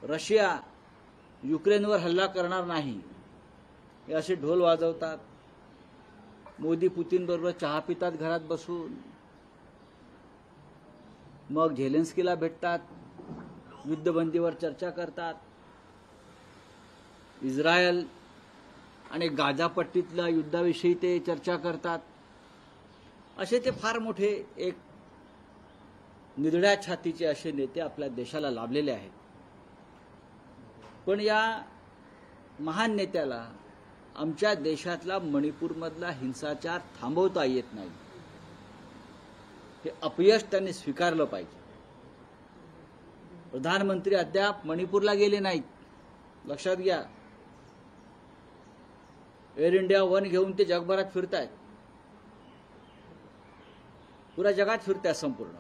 Russia युक्रेनवर हल्ला करणार नाही हे असे ढोल वाजवतात. मोदी पुतीन बरोबर चहा पितात घरात बसून, मग झेलेन्स्कीला भेटतात, युद्धबंदीवर चर्चा करतात, इस्रायल आणि गाझा पट्टीतल्या युद्धाविषयी ते चर्चा करतात. असे ते फार मोठे एक निधड्या छातीचे असे नेते आपल्या देशाला लाभलेले आहेत. पण या महान नेत्याला आमच्या देशातला मणिपूरमधला हिंसाचार थांबवता येत नाही. हे अपयश त्यांनी स्वीकारलं पाहिजे. प्रधानमंत्री अद्याप मणिपूरला गेले नाहीत, लक्षात घ्या. एअर इंडिया वन घेऊन ते जगभरात फिरतायत, पुऱ्या जगात फिरतायत संपूर्ण.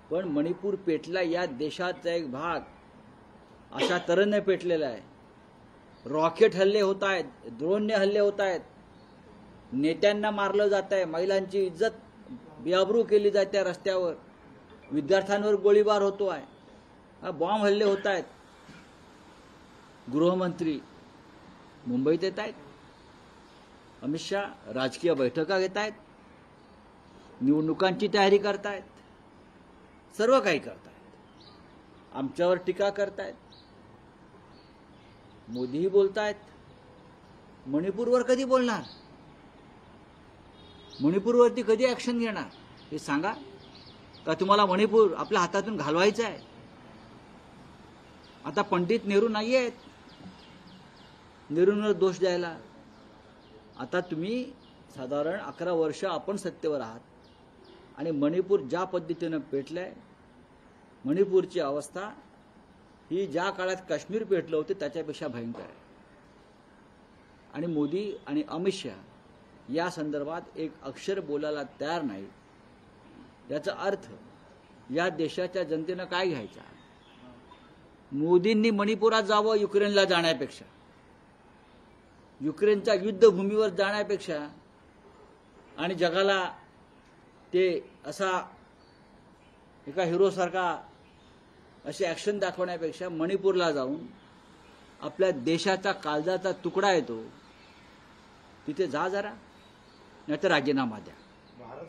पण मणिपूर पेटला, या देशाचा एक भाग अशा तऱ्हेने पेटलेला आहे. रॉकेट हल्ले होत आहेत, ड्रोनने हल्ले होत आहेत, नेत्यांना मारलं जात आहे, महिलांची इज्जत बेअब्रू केली जाते रस्त्यावर, विद्यार्थ्यांवर गोळीबार होतो आहे, बॉम्ब हल्ले होत आहेत. गृहमंत्री मुंबईत येत आहेत, अमित शहा राजकीय बैठका घेत आहेत, निवडणुकांची तयारी करतायत, सर्व काही करतायत. आमच्यावर टीका करतायत, मोदीही बोलतायत. मणिपूरवर कधी बोलणार? मणिपूरवरती कधी ॲक्शन घेणार हे सांगा. का तुम्हाला मणिपूर आपल्या हातातून घालवायचं आहे? आता पंडित नेहरू नाही आहेत नेहरूंवर दोष द्यायला. आता तुम्ही साधारण 11 वर्ष आपण सत्तेवर आहात आणि मणिपूर ज्या पद्धतीनं पेटलंय, मणिपूरची अवस्था ही ज्या काळात काश्मीर पेटलं होतं त्याच्यापेक्षा भयंकर आहे. आणि मोदी आणि अमित शहा या संदर्भात एक अक्षर बोलायला तयार नाही. याचा अर्थ या देशाच्या जनतेनं काय घ्यायचा? मोदींनी मणिपुरात जावं युक्रेनला जाण्यापेक्षा, युक्रेनच्या युद्धभूमीवर जाण्यापेक्षा आणि जगाला ते असा एका हिरोसारखा अशी ॲक्शन दाखवण्यापेक्षा मणिपूरला जाऊन आपल्या देशाचा काळजाचा तुकडा येतो तिथे जा जरा, नाही तर राजीनामा द्या.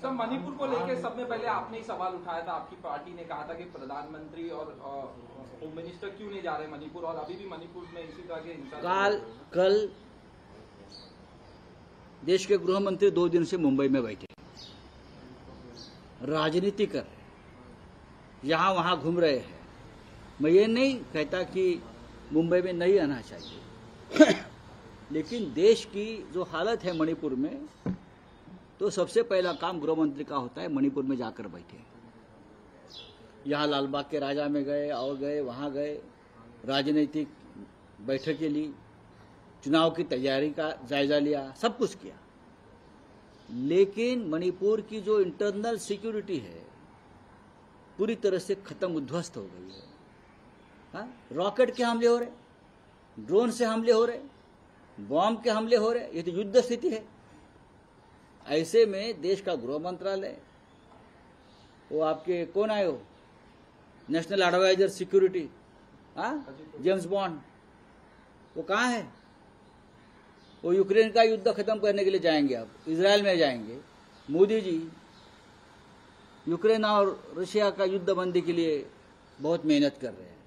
सर, मणिपुर को लेकर सबसे पहले आपने ही सवाल उठाया था, आपकी पार्टी ने कहा था कि प्रधानमंत्री और होम मिनिस्टर क्यों नहीं जा रहे मणिपुर, और अभी भी मणिपुर में इसी तरह के हिंसा. कल देश के गृह मंत्री 2 दिन से मुंबई में बैठे, राजनीति कर रहे, यहाँ वहाँ घूम रहे हैं. मैं ये नहीं कहता कि मुंबई में नहीं आना चाहिए लेकिन देश की जो हालत है मणिपुर में, तो सबसे पहला काम गृह मंत्री का होता है मणिपुर में जाकर बैठे. यहाँ लालबाग के राजा में गए और गए, वहाँ गए, राजनीतिक बैठकें ली, चुनाव की तैयारी का जायजा लिया, सब कुछ किया. लेकिन मणिपुर की जो इंटरनल सिक्योरिटी है पूरी तरह से खत्म, उद्ध्वस्त हो गई है. हाँ, रॉकेट के हमले हो रहे, ड्रोन से हमले हो रहे, बॉम्ब के हमले हो रहे, ये तो युद्ध स्थिति है. ऐसे में देश का गृह मंत्रालय, वो आपके कौन आए हो, नेशनल एडवाइजर सिक्योरिटी, हाँ, जेम्स बॉन्ड, वो कहाँ है? वो यूक्रेन का युद्ध खत्म करने के लिए जाएंगे, अब इजराइल में जाएंगे. मोदी जी यूक्रेन और रशिया का युद्ध बंदी के लिए बहुत मेहनत कर रहे हैं.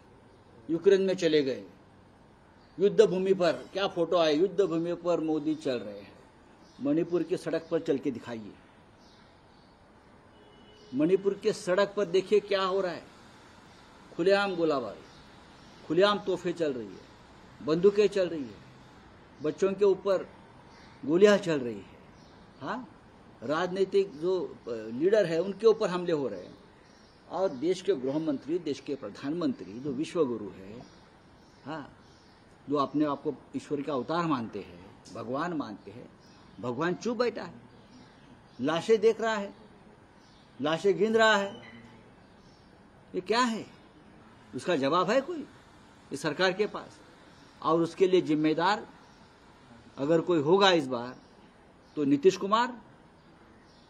यूक्रेन में चले गए, युद्ध भूमि पर क्या फोटो आए, युद्ध भूमि पर मोदी चल रहे हैं. मणिपुर की सड़क पर चल के दिखाइए, मणिपुर के सड़क पर देखिए क्या हो रहा है. खुलेआम गोलाबारी, खुलेआम तोहफे चल रही है, बंदूकें चल रही है, बच्चों के ऊपर गोलियां चल रही है. हाँ, राजनीतिक जो लीडर है उनके ऊपर हमले हो रहे हैं. और देश के गृह मंत्री, देश के प्रधानमंत्री जो विश्वगुरु है, हाँ, जो अपने आप को ईश्वर का अवतार मानते हैं, भगवान मानते हैं, भगवान चुप बैठा है, लाशें देख रहा है, लाशें गिन रहा है. ये क्या है? उसका जवाब है कोई इस सरकार के पास? और उसके लिए जिम्मेदार अगर कोई होगा इस बार तो नीतीश कुमार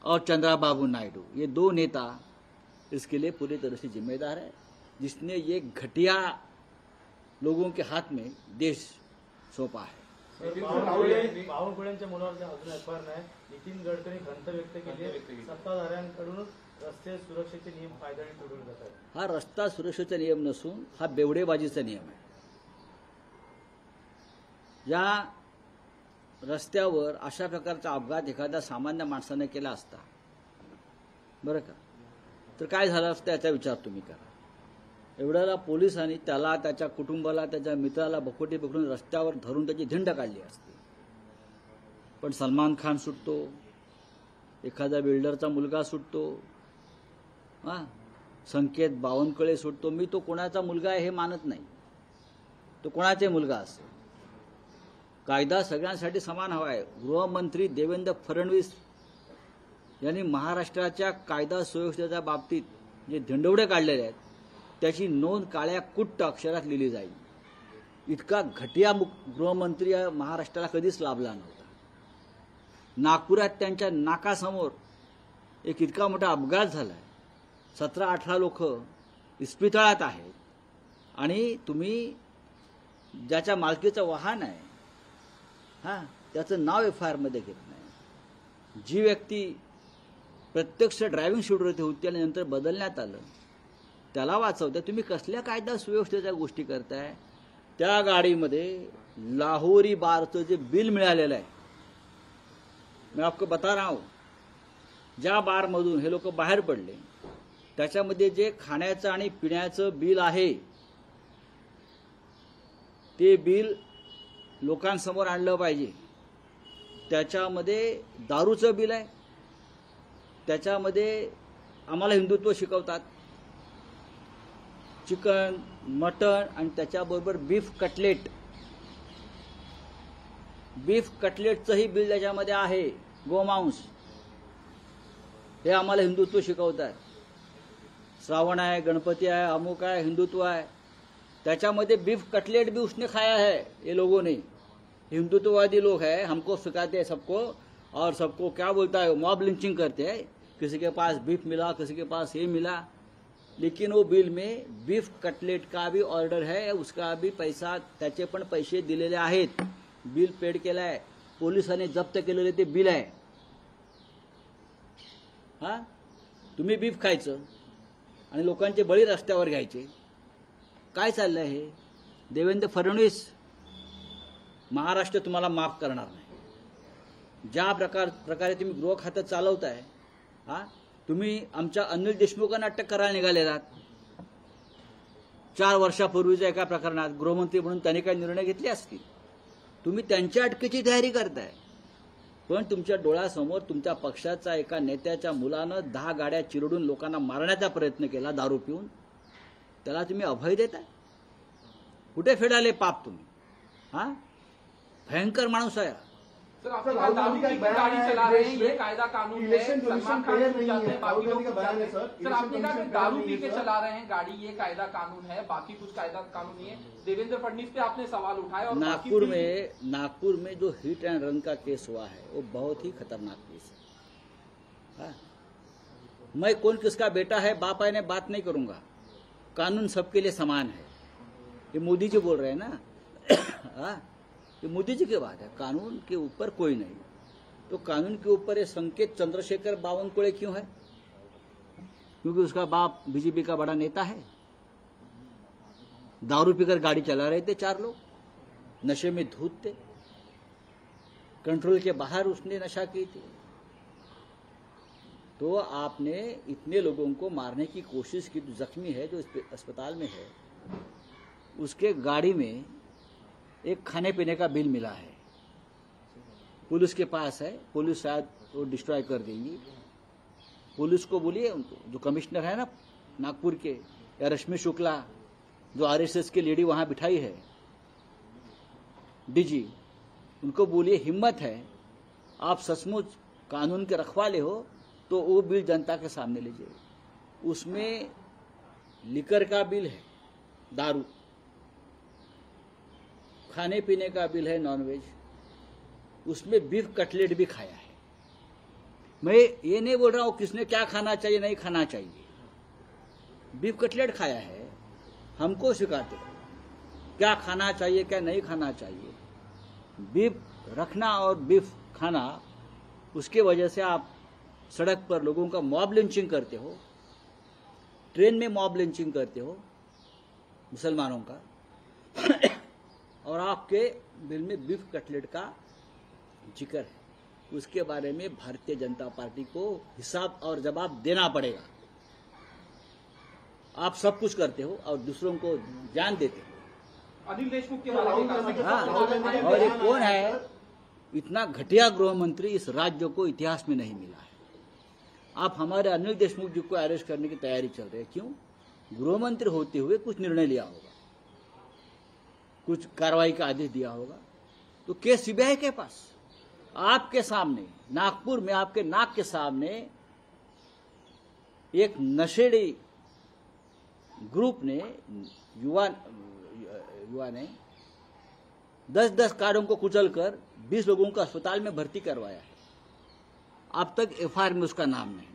और चंद्रबाबू नायडू, ये 2 नेता इसके लिए पूरी तरह से जिम्मेदार है, जिसने ये घटिया लोगों के हाथ में देश सौंपा है। बावनकुळेंच्या मुलावर अजून एफआयआर नाही. नितीन गडकरी खंत व्यक्त केली, सत्ताधाऱ्यांकडून रस्ते सुरक्षेचे नियम कायद्याने तोडले जात आहेत. हा रस्ता सुरक्षेचा नियम नसून हा बेवडेबाजीचा नियम आहे. या रस्त्यावर अशा प्रकारचा अपघात एखाद्या सामान्य माणसाने केला असता बरं का, तर काय झालं असतं याचा विचार तुम्ही करा. एवढ्याला पोलिसांनी त्याला, त्याच्या कुटुंबाला, त्याच्या मित्राला बकोटी पकडून रस्त्यावर धरून त्याची धिंड काढली असती. पण सलमान खान सुटतो, एखादा बिल्डरचा मुलगा सुटतो, संकेत बावनकुळे सुटतो. मी तो कोणाचा मुलगा आहे हे मानत नाही, तो कोणाचे मुलगा असेल. कायदा सगळ्यांसाठी समान हवा आहे. गृहमंत्री देवेंद्र फडणवीस यांनी महाराष्ट्राच्या कायदा सुव्यवस्थेच्या बाबतीत जे धिंडवडे काढलेले आहेत त्याची नोंद काळ्या कुट्ट अक्षरात लिहिली जाईल. इतका घटिया गृहमंत्री महाराष्ट्राला कधीच लाभला नव्हता. नागपुरात त्यांच्या नाकासमोर एक इतका मोठा अपघात झालाय, 17-18 लोक इस्पितळात आहेत आणि तुम्ही ज्याच्या मालकीचं वाहन आहे त्याचं नाव एफआयआर मध्ये घेत नाही. जी व्यक्ती प्रत्यक्ष ड्रायव्हिंग सीटवरती होती आणि नंतर बदलण्यात आलं त्याला वाचवताय. तुम्ही कसल्या कायदा सुव्यवस्थेच्या गोष्टी करताय. त्या गाडीमध्ये लाहोरी बारचं जे बिल मिळालेलं आहे, मैं आपको बता रहा हूं, ज्या बारमधून हे लोक बाहेर पडले त्याच्यामध्ये जे खाण्याचं आणि पिण्याचं बिल आहे ते बिल लोकांसमोर आणलं पाहिजे. त्याच्यामध्ये दारूचं बिल आहे, त्याच्यामध्ये आम्हाला हिंदुत्व शिकवतात, चिकन, मटण आणि त्याच्याबरोबर बीफ कटलेटचंही बिल त्याच्यामध्ये आहे, गोमांस. हे आम्हाला हिंदुत्व शिकवतात. श्रावण आहे, गणपती आहे, अमुक आहे, हिंदुत्व आहे. त्याच्यामध्ये बीफ कटलेट भी उसने खाया है ये लोगों ने. हिंदुत्ववादी लोग हैं, हमको सिखाते हैं सबको, और सबको क्या बोलता है मॉब लिंचिंग करते हैं. किसी के पास बीफ मिला, किसी के पास ये मिला, लेकिन वो बिल में बीफ कटलेट का भी ऑर्डर है, उसका भी पैसा, त्याचे पण पैसे दिलेले आहेत, बिल पेड केलं आहे. पोलिसांनी जप्त केलेले ते बिल आहे. तुम्ही बीफ खायचं आणि लोकांचे बळी रस्त्यावर घ्यायचे. काय चाललंय हे? देवेंद्र फडणवीस, महाराष्ट्र तुम्हाला माफ करणार नाही. ज्या प्रकारे तुम्ही गृह खातं चालवताय, तुम्ही आमच्या अनिल देशमुखांना अटक करायला निघालेलात. 4 वर्षापूर्वीच्या एका प्रकरणात गृहमंत्री म्हणून त्यांनी काही निर्णय घेतले असतील. तुम्ही त्यांच्या अटकेची तयारी करताय, पण तुमच्या डोळ्यासमोर तुमच्या पक्षाच्या एका नेत्याच्या मुलानं 10 गाड्या चिरडून लोकांना मारण्याचा प्रयत्न केला दारू पिऊन. त्याला तुम्ही अभय देताय. कुठे फेडाले पाप तुम्ही? भयंकर माणूस आहे. सर, आप दारू पी के गाड़ी चला रहे हैं, ये कायदा कानून है. सलमान खान छूट जाते हैं, बाकी लोग छूट जाते हैं. सर, आपने कहा कि दारू पी के चला रहे हैं गाड़ी, ये कायदा कानून है, बाकी कुछ कायदा कानून नहीं है. देवेंद्र फडणवीस पे आपने सवाल उठाए. और नागपुर में जो हिट एंड रन का केस हुआ है वो बहुत ही खतरनाक केस है. मैं कौन किसका बेटा है बाप है ने बात नहीं करूंगा. कानून सबके लिए समान है. ये मोदी जी बोल रहे हैं ना. ये मोदी जी की बात है. कानून के ऊपर कोई नहीं. तो कानून के ऊपर ये संकेत चंद्रशेखर बावनकुळे क्यों है? क्योंकि उसका बाप बीजेपी का बड़ा नेता है. दारू पीकर गाड़ी चला रहे थे 4 लोग, नशे में धूत थे, कंट्रोल के बाहर उसने नशा की थी. तो आपने इतने लोगों को मारने की कोशिश की. जख्मी है जो अस्पताल में है, उसके गाड़ी में एक खाने पीने का बिल मिला है. पुलिस के पास है, पुलिस शायद वो डिस्ट्रॉय कर देंगी. पुलिस को बोलिए, उनको जो कमिश्नर है ना नागपुर के, या रश्मि शुक्ला जो आरएसएस की लेडी वहां बिठाई है, डीजी, उनको बोलिए हिम्मत है आप सचमुच कानून के रखवाले हो तो वो बिल जनता के सामने लीजिए. उसमें लिकर का बिल है, दारू, खाने पीने का बिल है, नॉनवेज, उसमें बीफ कटलेट भी खाया है. मैं ये नहीं बोल रहा हूं किसने क्या खाना चाहिए नहीं खाना चाहिए. बीफ कटलेट खाया है, हमको सिखाते क्या खाना चाहिए क्या नहीं खाना चाहिए। बीफ रखना और बीफ खाना, उसके वजह से आप सड़क पर लोगों का मॉब लिंचिंग करते हो, ट्रेन में मॉब लिंचिंग करते हो मुसलमानों का और आपके बिल में बीफ कटलेट का जिक्र है। उसके बारे में भारतीय जनता पार्टी को हिसाब और जवाब देना पड़ेगा। आप सब कुछ करते हो और दूसरों को जान देते हो। अनिल देशमुख के बारे में हाँ, और ये कौन है? इतना घटिया गृह मंत्री इस राज्य को इतिहास में नहीं मिला है। आप हमारे अनिल देशमुख जी को अरेस्ट करने की तैयारी चल रही है। क्यों? गृह मंत्री होते हुए कुछ निर्णय लिया होगा, कुछ कार्रवाई का आदेश दिया होगा, तो केस सीबीआई के पास। आपके सामने नागपुर में, आपके नाक के सामने एक नशेड़ी ग्रुप ने, युवा ने 10-10 कारों को कुचलकर 20 लोगों को अस्पताल में भर्ती करवाया है। अब तक एफआईआर में उसका नाम नहीं।